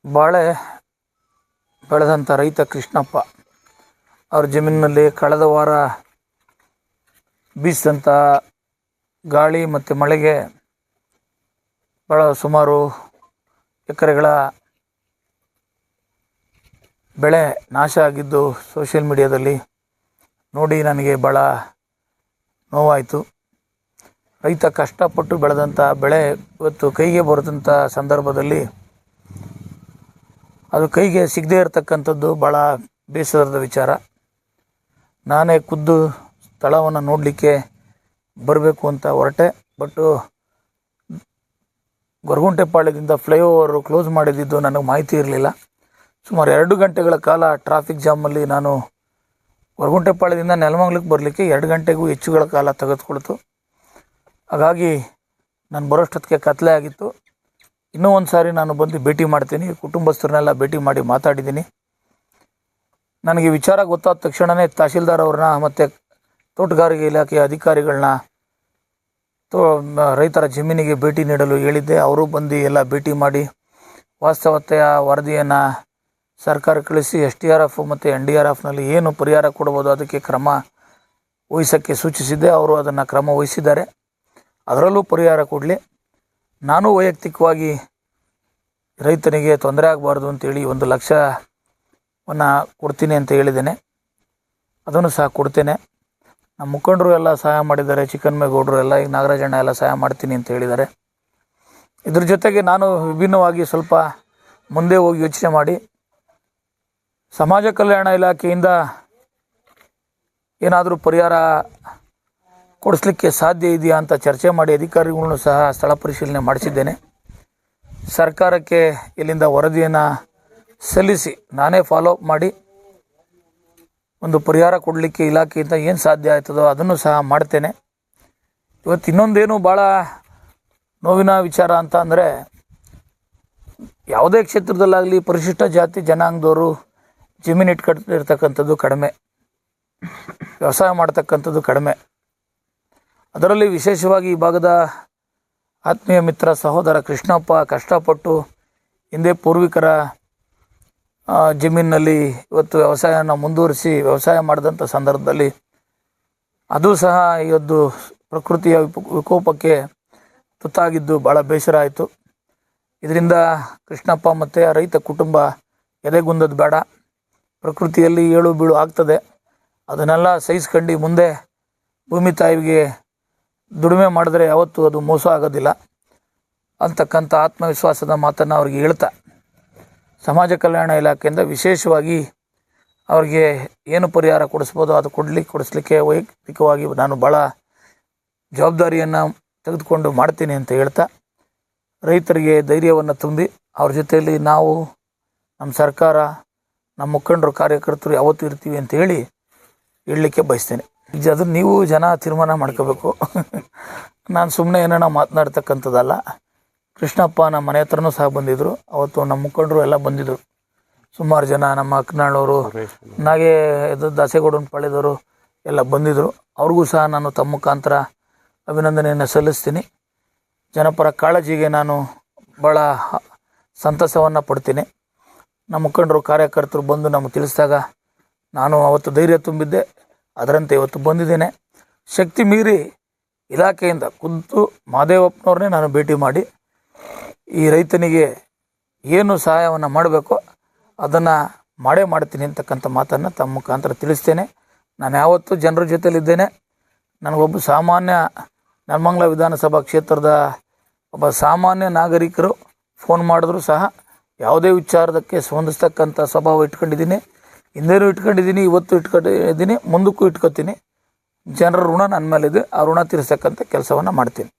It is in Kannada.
ಬಾಳೆ ಬೆಳೆದಂಥ ರೈತ ಕೃಷ್ಣಪ್ಪ ಅವ್ರ ಜಮೀನಿನಲ್ಲಿ ಕಳೆದ ವಾರ ಬೀಸಿದಂಥ ಗಾಳಿ ಮತ್ತು ಮಳೆಗೆ ಭಾಳ ಸುಮಾರು ಎಕರೆಗಳ ಬೆಳೆ ನಾಶ ಆಗಿದ್ದು ಸೋಷಿಯಲ್ ಮೀಡಿಯಾದಲ್ಲಿ ನೋಡಿ ನನಗೆ ಭಾಳ ನೋವಾಯಿತು. ರೈತ ಕಷ್ಟಪಟ್ಟು ಬೆಳೆದಂಥ ಬೆಳೆ ಇವತ್ತು ಕೈಗೆ ಬರೆದಂಥ ಸಂದರ್ಭದಲ್ಲಿ ಅದು ಕೈಗೆ ಸಿಗದೇ ಇರತಕ್ಕಂಥದ್ದು ಭಾಳ ಬೇಸರದ ವಿಚಾರ. ನಾನೇ ಖುದ್ದು ಸ್ಥಳವನ್ನು ನೋಡಲಿಕ್ಕೆ ಬರಬೇಕು ಅಂತ ಹೊರಟೆ. ಬಟ್ಟು ಗೊರಗುಂಟೆಪಾಳ್ಯದಿಂದ ಫ್ಲೈಓವರು ಕ್ಲೋಸ್ ಮಾಡಿದ್ದು ನನಗೆ ಮಾಹಿತಿ ಇರಲಿಲ್ಲ. ಸುಮಾರು 2 ಗಂಟೆಗಳ ಕಾಲ ಟ್ರಾಫಿಕ್ ಜಾಮಲ್ಲಿ ನಾನು ಗೊರಗುಂಟೆಪಾಳ್ಯದಿಂದ ನೆಲಮಂಗಲಕ್ಕೆ ಬರಲಿಕ್ಕೆ 2 ಗಂಟೆಗೂ ಹೆಚ್ಚುಗಳ ಕಾಲ ತೆಗೆದುಕೊಳ್ತು. ಹಾಗಾಗಿ ನಾನು ಬರೋಷ್ಟೊತ್ತಿಗೆ ಕತ್ಲೆ ಆಗಿತ್ತು. ಇನ್ನೂ ಒಂದು ಸಾರಿ ನಾನು ಬಂದು ಭೇಟಿ ಮಾಡ್ತೀನಿ, ಕುಟುಂಬಸ್ಥರನ್ನೆಲ್ಲ ಭೇಟಿ ಮಾಡಿ ಮಾತಾಡಿದ್ದೀನಿ. ನನಗೆ ವಿಚಾರ ಗೊತ್ತಾದ ತಕ್ಷಣವೇ ತಹಶೀಲ್ದಾರ್ ಅವ್ರನ್ನ ಮತ್ತು ತೋಟಗಾರಿಕೆ ಇಲಾಖೆಯ ಅಧಿಕಾರಿಗಳನ್ನ ರೈತರ ಜಮೀನಿಗೆ ಭೇಟಿ ನೀಡಲು ಹೇಳಿದ್ದೆ. ಅವರು ಬಂದು ಎಲ್ಲ ಭೇಟಿ ಮಾಡಿ ವಾಸ್ತವತೆಯ ವರದಿಯನ್ನು ಸರ್ಕಾರ ಕಳಿಸಿ SDRF ಮತ್ತು NDRFನಲ್ಲಿ ಏನು ಪರಿಹಾರ ಕೊಡ್ಬೋದು ಅದಕ್ಕೆ ಕ್ರಮ ವಹಿಸೋಕ್ಕೆ ಸೂಚಿಸಿದ್ದೆ. ಅವರು ಅದನ್ನು ಕ್ರಮ ವಹಿಸಿದ್ದಾರೆ. ಅದರಲ್ಲೂ ಪರಿಹಾರ ಕೊಡಲಿ. ನಾನು ವೈಯಕ್ತಿಕವಾಗಿ ರೈತನಿಗೆ ತೊಂದರೆ ಆಗಬಾರ್ದು ಅಂತೇಳಿ 1 ಲಕ್ಷವನ್ನು ಕೊಡ್ತೀನಿ ಅಂತ ಹೇಳಿದ್ದೇನೆ. ಅದನ್ನು ಸಹ ಕೊಡ್ತೇನೆ. ನಮ್ಮ ಮುಖಂಡರು ಎಲ್ಲ ಸಹಾಯ ಮಾಡಿದ್ದಾರೆ, ಚಿಕ್ಕನ್ಮೇಗೌಡರು ಎಲ್ಲ, ಈಗ ನಾಗರಾಜಣ್ಣ ಎಲ್ಲ ಸಹಾಯ ಮಾಡ್ತೀನಿ ಅಂತ ಹೇಳಿದ್ದಾರೆ. ಇದ್ರ ಜೊತೆಗೆ ನಾನು ವಿಭಿನ್ನವಾಗಿ ಸ್ವಲ್ಪ ಮುಂದೆ ಹೋಗಿ ಯೋಚನೆ ಮಾಡಿ ಸಮಾಜ ಕಲ್ಯಾಣ ಇಲಾಖೆಯಿಂದ ಏನಾದರೂ ಪರಿಹಾರ ಕೊಡಿಸ್ಲಿಕ್ಕೆ ಸಾಧ್ಯ ಇದೆಯಾ ಅಂತ ಚರ್ಚೆ ಮಾಡಿ ಅಧಿಕಾರಿಗಳನ್ನು ಸಹ ಸ್ಥಳ ಪರಿಶೀಲನೆ ಮಾಡಿಸಿದ್ದೇನೆ. ಸರ್ಕಾರಕ್ಕೆ ಇಲ್ಲಿಂದ ವರದಿಯನ್ನು ಸಲ್ಲಿಸಿ ನಾನೇ ಫಾಲೋಅಪ್ ಮಾಡಿ ಒಂದು ಪರಿಹಾರ ಕೊಡಲಿಕ್ಕೆ ಇಲಾಖೆಯಿಂದ ಏನು ಸಾಧ್ಯ ಆಯ್ತದೋ ಅದನ್ನು ಸಹ ಮಾಡ್ತೇನೆ. ಇವತ್ತು ಇನ್ನೊಂದೇನು ಭಾಳ ನೋವಿನ ವಿಚಾರ ಅಂತ ಅಂದರೆ, ಯಾವುದೇ ಕ್ಷೇತ್ರದಲ್ಲಾಗಲಿ ಪರಿಶಿಷ್ಟ ಜಾತಿ ಜನಾಂಗದವರು ಜಮೀನು ಇಟ್ಕೊಂಡಿರ್ತಕ್ಕಂಥದ್ದು ಕಡಿಮೆ, ವ್ಯವಸಾಯ ಮಾಡ್ತಕ್ಕಂಥದ್ದು ಕಡಿಮೆ. ಅದರಲ್ಲಿ ವಿಶೇಷವಾಗಿ ಈ ಭಾಗದ ಆತ್ಮೀಯ ಮಿತ್ರ ಸಹೋದರ ಕೃಷ್ಣಪ್ಪ ಕಷ್ಟಪಟ್ಟು ಹಿಂದೆ ಪೂರ್ವಿಕರ ಜಮೀನಿನಲ್ಲಿ ಇವತ್ತು ವ್ಯವಸಾಯನ ಮುಂದುವರಿಸಿ ವ್ಯವಸಾಯ ಮಾಡಿದಂಥ ಸಂದರ್ಭದಲ್ಲಿ ಅದು ಸಹ ಇವತ್ತು ಪ್ರಕೃತಿಯ ವಿಕೋಪಕ್ಕೆ ತುತ್ತಾಗಿದ್ದು ಭಾಳ ಬೇಸರ ಆಯಿತು. ಇದರಿಂದ ಕೃಷ್ಣಪ್ಪ ಮತ್ತು ರೈತ ಕುಟುಂಬ ಎದೆಗುಂದದ್ದು ಬೇಡ. ಪ್ರಕೃತಿಯಲ್ಲಿ ಏಳು ಬೀಳು ಆಗ್ತದೆ, ಅದನ್ನೆಲ್ಲ ಸಹಿಸ್ಕೊಂಡು ಮುಂದೆ ಭೂಮಿ ತಾಯಿಗೆ ದುಡಿಮೆ ಮಾಡಿದ್ರೆ ಯಾವತ್ತೂ ಅದು ಮೋಸ ಆಗೋದಿಲ್ಲ ಅಂತಕ್ಕಂಥ ಆತ್ಮವಿಶ್ವಾಸದ ಮಾತನ್ನು ಅವ್ರಿಗೆ ಹೇಳ್ತಾ, ಸಮಾಜ ಕಲ್ಯಾಣ ಇಲಾಖೆಯಿಂದ ವಿಶೇಷವಾಗಿ ಅವ್ರಿಗೆ ಏನು ಪರಿಹಾರ ಕೊಡಿಸ್ಬೋದು ಅದು ಕೊಡಿಸ್ಲಿಕ್ಕೆ ವೈಯಕ್ತಿಕವಾಗಿ ನಾನು ಭಾಳ ಜವಾಬ್ದಾರಿಯನ್ನು ತೆಗೆದುಕೊಂಡು ಮಾಡ್ತೀನಿ ಅಂತ ಹೇಳ್ತಾ, ರೈತರಿಗೆ ಧೈರ್ಯವನ್ನು ತುಂಬಿ ಅವ್ರ ಜೊತೆಯಲ್ಲಿ ನಾವು, ನಮ್ಮ ಸರ್ಕಾರ, ನಮ್ಮ ಮುಖಂಡರು, ಕಾರ್ಯಕರ್ತರು ಯಾವತ್ತೂ ಇರ್ತೀವಿ ಅಂತ ಹೇಳಲಿಕ್ಕೆ ಬಯಸ್ತೇನೆ. ಅದನ್ನು ನೀವು ಜನ ತೀರ್ಮಾನ ಮಾಡ್ಕೋಬೇಕು. ನಾನು ಸುಮ್ಮನೆ ಏನಾರ ಮಾತನಾಡ್ತಕ್ಕಂಥದ್ದಲ್ಲ. ಕೃಷ್ಣಪ್ಪ ನಮ್ಮ ಮನೆ ಹತ್ರನೂ ಸಹ ಬಂದಿದ್ದರು. ಅವತ್ತು ನಮ್ಮ ಮುಖಂಡರು ಎಲ್ಲ ಬಂದಿದ್ದರು, ಸುಮಾರು ಜನ. ನಮ್ಮ ಅಕ್ಕನಾಳವರು, ನಾಗೇ ದಾಸೇಗೌಡನ ಪಾಳ್ಯದವರು ಎಲ್ಲ ಬಂದಿದ್ದರು. ಅವ್ರಿಗೂ ಸಹ ನಾನು ತಮ್ಮ ಮುಖಾಂತರ ಅಭಿನಂದನೆಯನ್ನು ಸಲ್ಲಿಸ್ತೀನಿ. ಜನಪರ ಕಾಳಜಿಗೆ ನಾನು ಭಾಳ ಸಂತಸವನ್ನು ಪಡ್ತೀನಿ. ನಮ್ಮ ಮುಖಂಡರು, ಕಾರ್ಯಕರ್ತರು ಬಂದು ನಮಗೆ ತಿಳಿಸಿದಾಗ ನಾನು ಅವತ್ತು ಧೈರ್ಯ ತುಂಬಿದ್ದೆ. ಅದರಂತೆ ಇವತ್ತು ಬಂದಿದ್ದೇನೆ. ಶಕ್ತಿ ಮೀರಿ ಇಲಾಖೆಯಿಂದ ಖುದ್ದು ಮಾದೇವಪ್ಪನವ್ರನ್ನೇ ನಾನು ಭೇಟಿ ಮಾಡಿ ಈ ರೈತನಿಗೆ ಏನು ಸಹಾಯವನ್ನು ಮಾಡಬೇಕೋ ಅದನ್ನು ಮಾಡ್ತೀನಿ ಅಂತಕ್ಕಂಥ ಮಾತನ್ನು ತಮ್ಮ ಮುಖಾಂತರ ತಿಳಿಸ್ತೇನೆ. ನಾನು ಯಾವತ್ತೂ ಜನರ ಜೊತೆಲಿದ್ದೇನೆ. ನನಗೊಬ್ಬ ಸಾಮಾನ್ಯ ನೆಲಮಂಗಲ ವಿಧಾನಸಭಾ ಕ್ಷೇತ್ರದ ಒಬ್ಬ ಸಾಮಾನ್ಯ ನಾಗರಿಕರು ಫೋನ್ ಮಾಡಿದ್ರು ಸಹ ಯಾವುದೇ ವಿಚಾರದಕ್ಕೆ ಸ್ಪಂದಿಸ್ತಕ್ಕಂಥ ಸ್ವಭಾವ ಇಟ್ಕೊಂಡಿದ್ದೀನಿ. ಹಿಂದೇನೂ ಇಟ್ಕೊಂಡಿದ್ದೀನಿ, ಇವತ್ತು ಇಟ್ಕೊಂಡಿದ್ದೀನಿ, ಮುಂದಕ್ಕೂ ಇಟ್ಕೊತೀನಿ. ಜನರ ಋಣ ನನ್ನ ಮೇಲಿದೆ. ಆ ಋಣ ತೀರಿಸ್ತಕ್ಕಂಥ ಕೆಲಸವನ್ನು ಮಾಡ್ತೀನಿ.